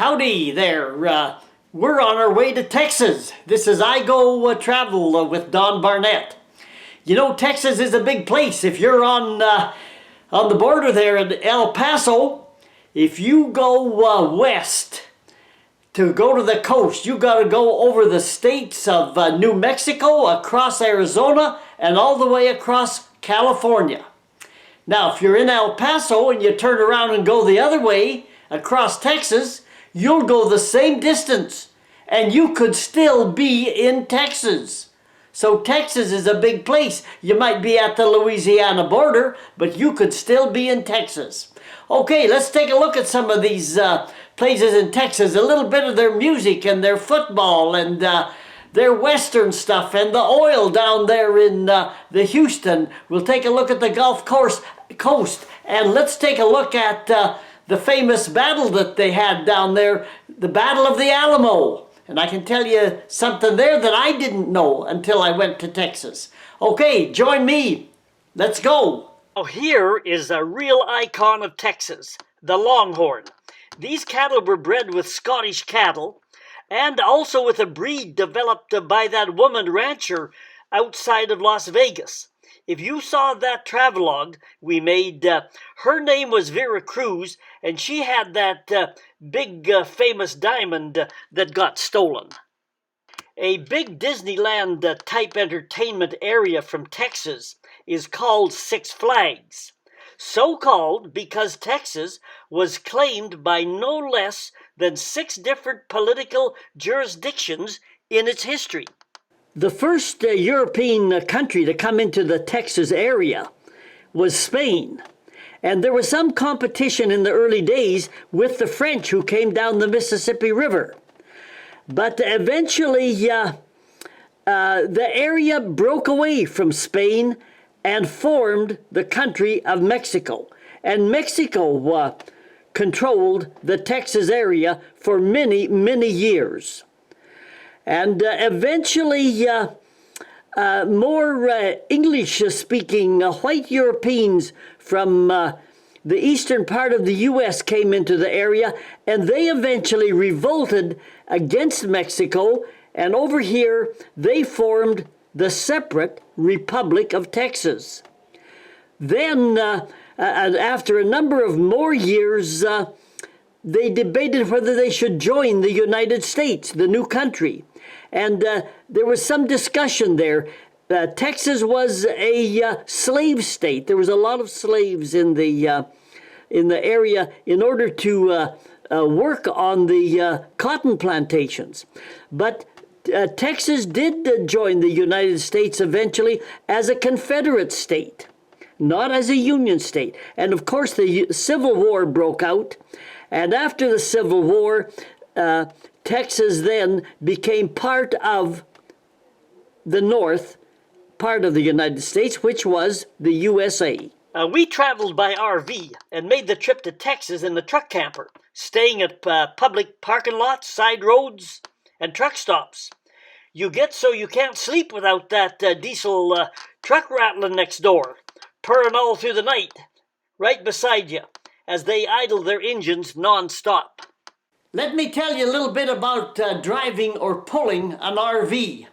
Howdy there. We're on our way to Texas. This is I Go Travel with Don Barnett. You know, Texas is a big place. If you're on the border there in El Paso, if you go west to go to the coast, you got to go over the states of New Mexico, across Arizona, and all the way across California. Now, if you're in El Paso and you turn around and go the other way across Texas, you'll go the same distance and you could still be in Texas. So Texas is a big place. You might be at the Louisiana border, but you could still be in Texas. Okay, let's take a look at some of these places in Texas, a little bit of their music and their football and their western stuff and the oil down there in the Houston. We'll take a look at the Gulf Coast, and let's take a look at the famous battle that they had down there, the Battle of the Alamo. And I can tell you something there that I didn't know until I went to Texas. Okay, join me. Let's go. Oh, here is a real icon of Texas, the Longhorn. These cattle were bred with Scottish cattle and also with a breed developed by that woman rancher outside of Las Vegas. If you saw that travelogue we made, her name was Vera Cruz, and she had that big famous diamond that got stolen. A big Disneyland type entertainment area from Texas is called Six Flags. So called because Texas was claimed by no less than 6 different political jurisdictions in its history. The first European country to come into the Texas area was Spain. And there was some competition in the early days with the French who came down the Mississippi River. But eventually, the area broke away from Spain and formed the country of Mexico. And Mexico controlled the Texas area for many, many years. And eventually, more English-speaking white Europeans from the eastern part of the U.S. came into the area, and they eventually revolted against Mexico, and over here they formed the separate Republic of Texas. Then, after a number of more years, they debated whether they should join the United States, the new country. And there was some discussion there. Texas was a slave state. There was a lot of slaves in the area in order to work on the cotton plantations. But Texas did join the United States eventually as a Confederate state, not as a Union state. And of course, the Civil War broke out. And after the Civil War, Texas then became part of the north part of the United States, which was the USA. We traveled by RV and made the trip to Texas in the truck camper, staying at public parking lots, side roads, and truck stops. You get so you can't sleep without that diesel truck rattling next door, purring all through the night, right beside you, as they idle their engines non-stop. Let me tell you a little bit about driving or pulling an RV.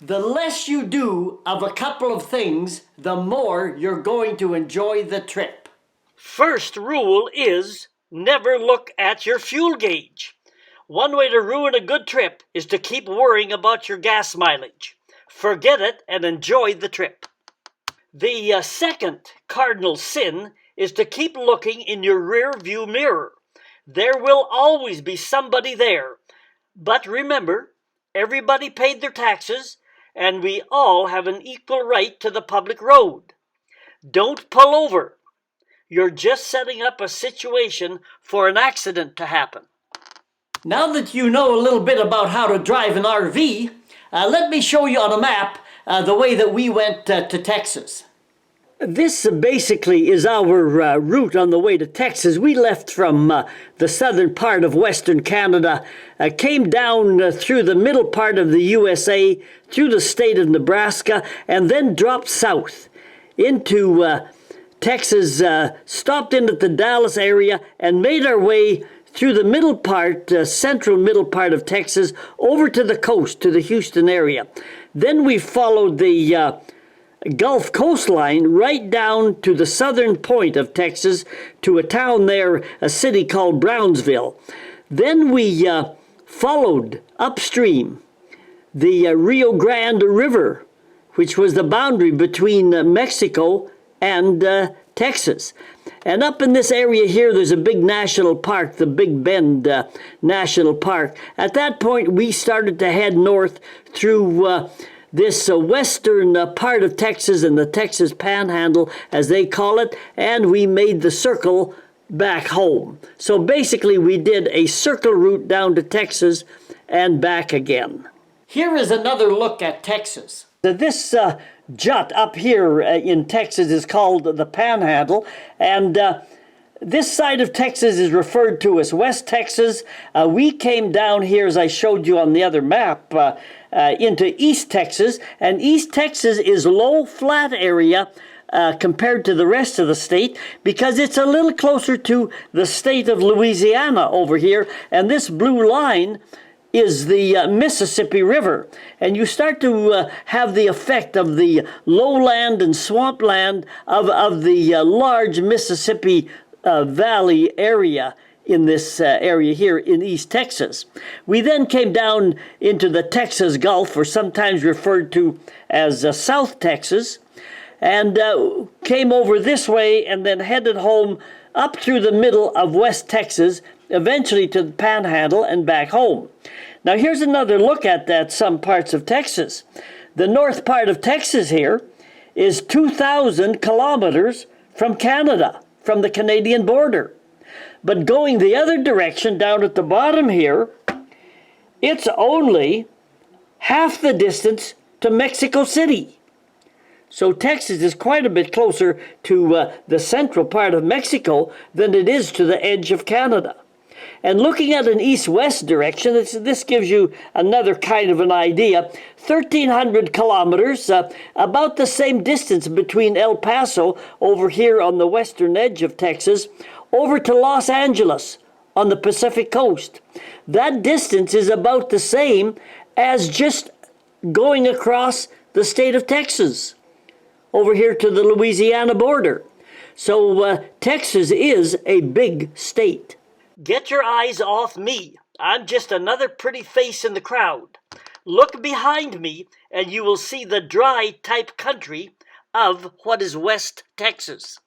The less you do of a couple of things, the more you're going to enjoy the trip. First rule is never look at your fuel gauge. One way to ruin a good trip is to keep worrying about your gas mileage. Forget it and enjoy the trip. The second cardinal sin is to keep looking in your rear view mirror. There will always be somebody there. But remember, everybody paid their taxes, and we all have an equal right to the public road. Don't pull over. You're just setting up a situation for an accident to happen. Now that you know a little bit about how to drive an RV, let me show you on a map the way that we went to Texas. This basically is our route on the way to Texas. We left from the southern part of Western Canada, came down through the middle part of the USA, through the state of Nebraska, and then dropped south into Texas, stopped in at the Dallas area, and made our way through the middle part, central middle part of Texas, over to the coast, to the Houston area. Then we followed the Gulf coastline right down to the southern point of Texas, to a town there, a city called Brownsville. Then we followed upstream the Rio Grande River, which was the boundary between Mexico and Texas. And up in this area here, there's a big national park, the Big Bend National Park. At that point, we started to head north through this western part of Texas and the Texas Panhandle, as they call it, and we made the circle back home. So basically, we did a circle route down to Texas and back again. Here is another look at Texas. This jut up here in Texas is called the Panhandle, and this side of Texas is referred to as West Texas. We came down here, as I showed you on the other map, into East Texas, and East Texas is low, flat area compared to the rest of the state, because it's a little closer to the state of Louisiana over here, and this blue line is the Mississippi River. And you start to have the effect of the lowland and swampland of the large Mississippi Valley area in this area here in East Texas. We then came down into the Texas Gulf, or sometimes referred to as South Texas, and came over this way and then headed home up through the middle of West Texas, eventually to the Panhandle and back home. Now here's another look at some parts of Texas. The north part of Texas here is 2,000 kilometers from Canada, from the Canadian border. But going the other direction, down at the bottom here, it's only half the distance to Mexico City. So Texas is quite a bit closer to the central part of Mexico than it is to the edge of Canada. And looking at an east-west direction, this gives you another kind of an idea. 1,300 kilometers, about the same distance between El Paso, over here on the western edge of Texas, over to Los Angeles on the Pacific coast. That distance is about the same as just going across the state of Texas, over here to the Louisiana border. So Texas is a big state. Get your eyes off me. I'm just another pretty face in the crowd. Look behind me and you will see the dry type country of what is West Texas.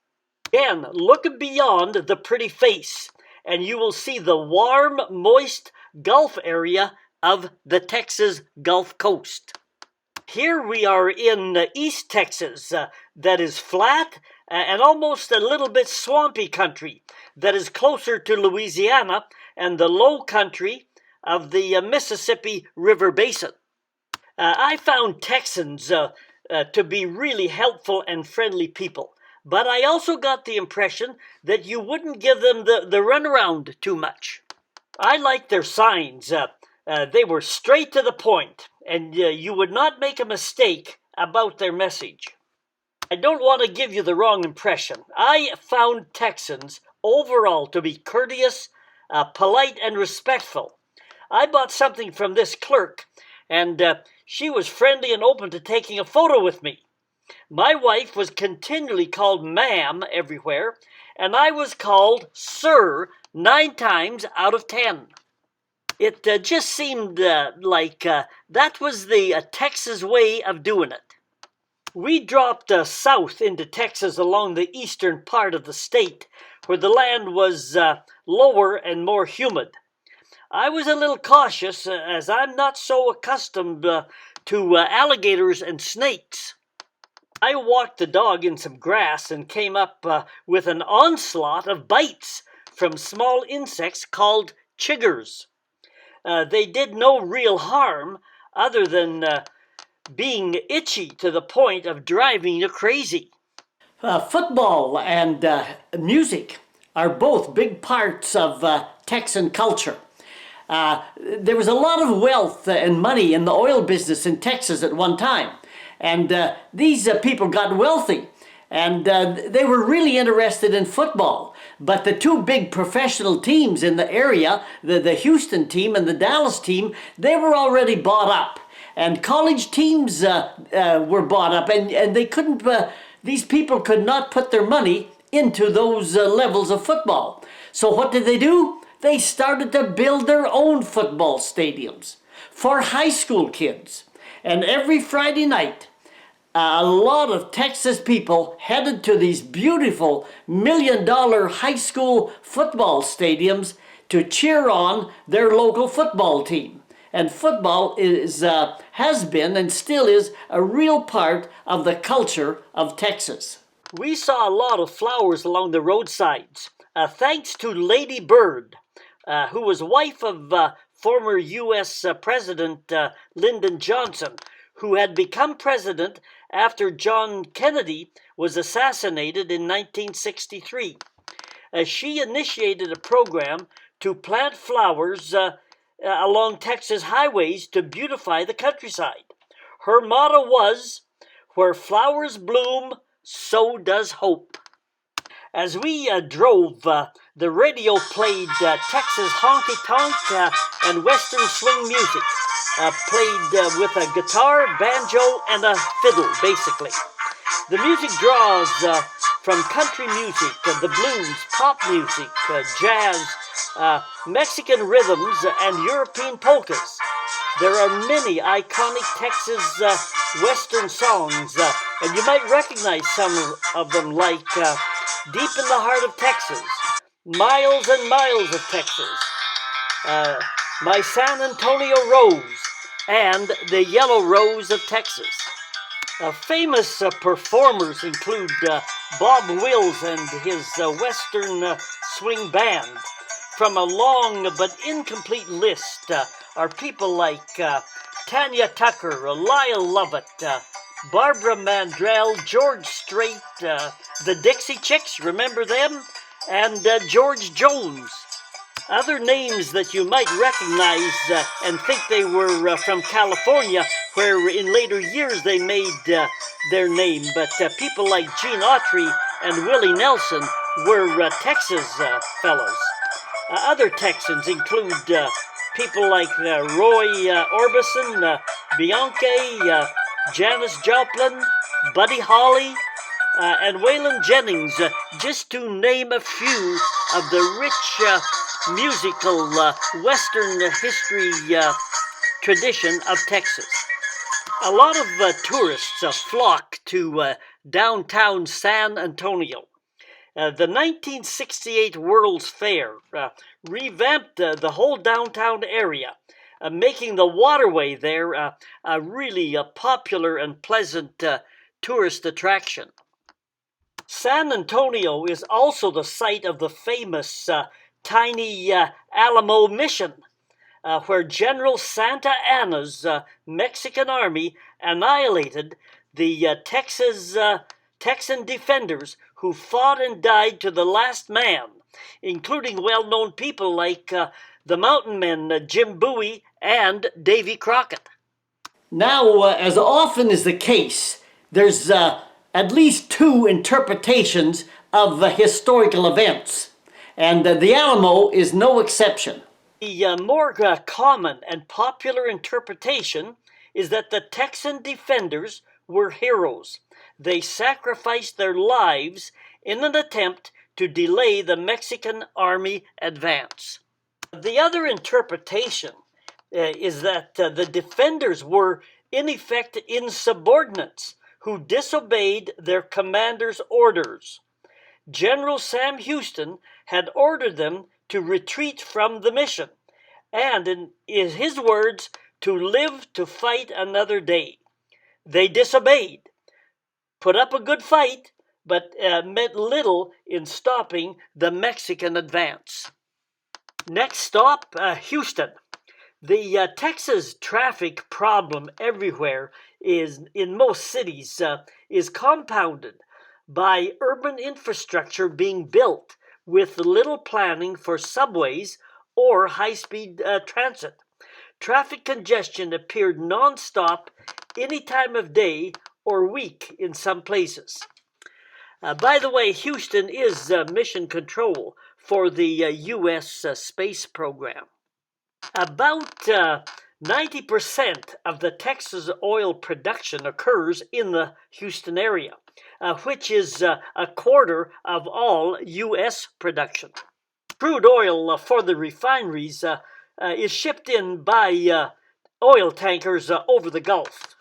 Again, look beyond the pretty face and you will see the warm, moist Gulf area of the Texas Gulf Coast. Here we are in East Texas, that is flat and almost a little bit swampy country that is closer to Louisiana and the low country of the Mississippi River Basin. I found Texans to be really helpful and friendly people, but I also got the impression that you wouldn't give them the runaround too much. I liked their signs. They were straight to the point, and you would not make a mistake about their message. I don't want to give you the wrong impression. I found Texans overall to be courteous, polite, and respectful. I bought something from this clerk, and she was friendly and open to taking a photo with me. My wife was continually called ma'am everywhere, and I was called sir 9 times out of 10. It just seemed like that was the Texas way of doing it. We dropped south into Texas along the eastern part of the state, where the land was lower and more humid. I was a little cautious, as I'm not so accustomed to alligators and snakes. I walked the dog in some grass and came up with an onslaught of bites from small insects called chiggers. They did no real harm other than being itchy to the point of driving you crazy. Football and music are both big parts of Texan culture. There was a lot of wealth and money in the oil business in Texas at one time. And these people got wealthy. And they were really interested in football. But the two big professional teams in the area, the Houston team and the Dallas team, they were already bought up. And college teams were bought up, and they couldn't, these people could not put their money into those levels of football. So what did they do? They started to build their own football stadiums for high school kids. And every Friday night, a lot of Texas people headed to these beautiful $1 million high school football stadiums to cheer on their local football team. And football has been and still is a real part of the culture of Texas. We saw a lot of flowers along the roadsides, thanks to Lady Bird, who was wife of former U.S. President Lyndon Johnson, who had become president after John Kennedy was assassinated in 1963. She initiated a program to plant flowers along Texas highways to beautify the countryside. Her motto was, "Where flowers bloom, so does hope." As we drove, the radio played Texas honky-tonk and Western swing music, played with a guitar, banjo, and a fiddle, basically. The music draws from country music, the blues, pop music, jazz, Mexican rhythms, and European polkas. There are many iconic Texas Western songs, and you might recognize some of them, like Deep in the Heart of Texas, Miles and Miles of Texas, My San Antonio Rose, and The Yellow Rose of Texas. Famous performers include Bob Wills and his Western Swing Band. From a long but incomplete list are people like Tanya Tucker, Lyle Lovett, Barbara Mandrell, George Strait, the Dixie Chicks, remember them? And George Jones. Other names that you might recognize and think they were from California, where in later years they made their name, but people like Gene Autry and Willie Nelson were Texas fellows. Other Texans include people like Roy Orbison, Bianchi, Janis Joplin, Buddy Holly, and Waylon Jennings, just to name a few of the rich musical Western history tradition of Texas. A lot of tourists flock to downtown San Antonio. The 1968 World's Fair revamped the whole downtown area, making the waterway there a really popular and pleasant tourist attraction. San Antonio is also the site of the famous tiny Alamo mission, where General Santa Anna's Mexican army annihilated the Texan defenders who fought and died to the last man, including well-known people like the mountain men Jim Bowie and Davy Crockett. Now, as often is the case, there's at least two interpretations of historical events, and the Alamo is no exception. The more common and popular interpretation is that the Texan defenders were heroes. They sacrificed their lives in an attempt to delay the Mexican army advance. The other interpretation is that the defenders were in effect insubordinates who disobeyed their commander's orders. General Sam Houston had ordered them to retreat from the mission, and in his words, to live to fight another day. They disobeyed, put up a good fight, but meant little in stopping the Mexican advance. Next stop, Houston. The Texas traffic problem everywhere in most cities is compounded by urban infrastructure being built with little planning for subways or high-speed transit. Traffic congestion appeared non-stop any time of day or week in some places. By the way, Houston is mission control for the U.S. space program. About 90% of the Texas oil production occurs in the Houston area, which is a quarter of all U.S. production. Crude oil for the refineries is shipped in by oil tankers over the Gulf.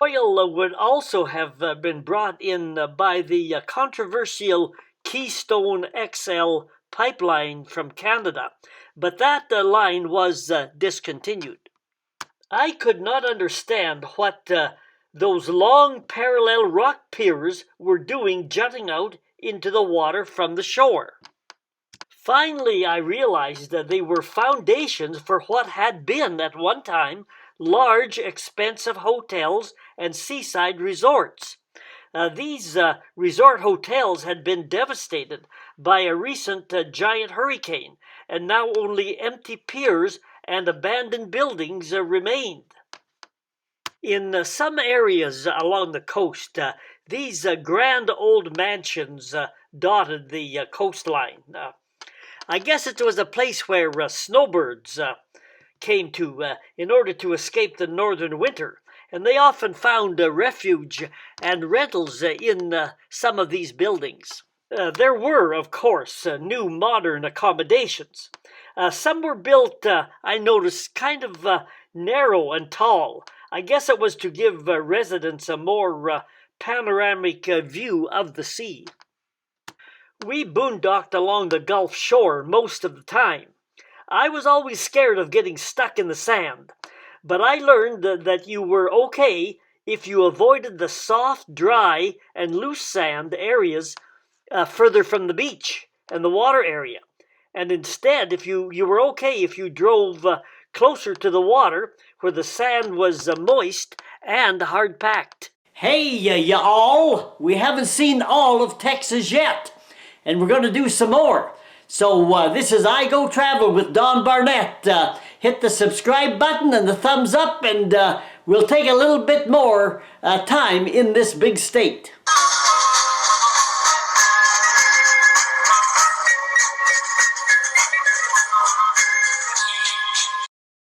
Oil would also have been brought in by the controversial Keystone XL pipeline from Canada, but that line was discontinued. I could not understand what those long parallel rock piers were doing jutting out into the water from the shore. Finally, I realized that they were foundations for what had been at one time large, expensive hotels and seaside resorts. These resort hotels had been devastated by a recent giant hurricane, and now only empty piers and abandoned buildings remained. In some areas along the coast, these grand old mansions dotted the coastline. I guess it was a place where snowbirds came to in order to escape the northern winter, and they often found refuge and rentals in some of these buildings. There were, of course, new modern accommodations. Some were built, I noticed, kind of narrow and tall. I guess it was to give residents a more panoramic view of the sea. We boondocked along the Gulf Shore most of the time. I was always scared of getting stuck in the sand, but I learned that you were okay if you avoided the soft, dry, and loose sand areas further from the beach and the water area. And instead, if you were okay if you drove closer to the water where the sand was moist and hard-packed. Hey, y'all! We haven't seen all of Texas yet, and we're going to do some more. So this is I Go Travel with Don Barnett. Hit the subscribe button and the thumbs up, and we'll take a little bit more time in this big state.